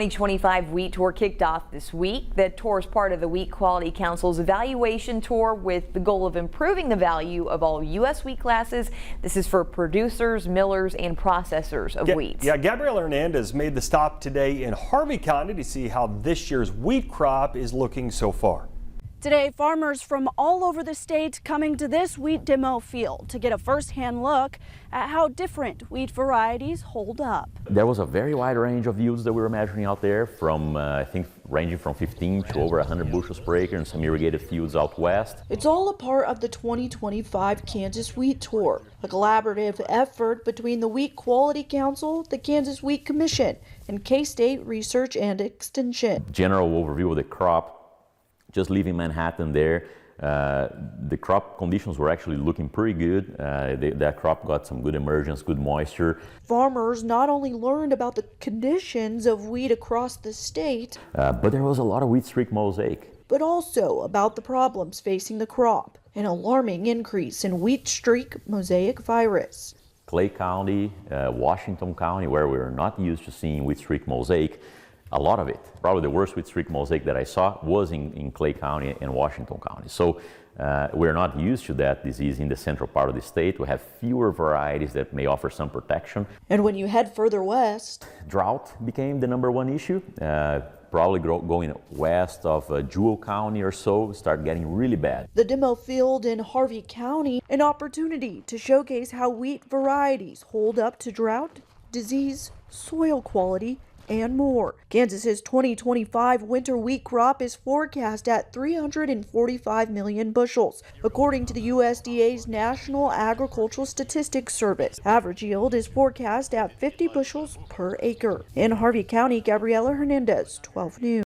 2025 Wheat Tour kicked off this week. The tour is part of the Wheat Quality Council's evaluation tour with the goal of improving the value of all U.S. wheat classes. This is for producers, millers, and processors of wheat. Yeah, Gabriela Hernandez made the stop today in Harvey County to see how this year's wheat crop is looking so far. Today, farmers from all over the state coming to this wheat demo field to get a first-hand look at how different wheat varieties hold up. There was a very wide range of yields that we were measuring out there, from I think ranging from 15 to over 100 bushels per acre in some irrigated fields out west. It's all a part of the 2025 Kansas Wheat Tour, a collaborative effort between the Wheat Quality Council, the Kansas Wheat Commission, and K-State Research and Extension. General overview of the crop. Just leaving Manhattan there, the crop conditions were actually looking pretty good. That crop got some good emergence, good moisture. Farmers not only learned about the conditions of wheat across the state, but there was a lot of wheat streak mosaic. But also about the problems facing the crop, an alarming increase in wheat streak mosaic virus. Clay County, Washington County, where we're not used to seeing wheat streak mosaic, a lot of it. Probably the worst wheat streak mosaic that I saw was in Clay County and Washington County. So we're not used to that disease in the central part of the state. We have fewer varieties that may offer some protection. And when you head further west, drought became the #1 issue. Probably going west of Jewell County or so, start getting really bad. The demo field in Harvey County, an opportunity to showcase how wheat varieties hold up to drought, disease, soil quality, and more. Kansas's 2025 winter wheat crop is forecast at 345 million bushels, according to the USDA's National Agricultural Statistics Service. Average yield is forecast at 50 bushels per acre. In Harvey County, Gabriela Hernandez, 12 News.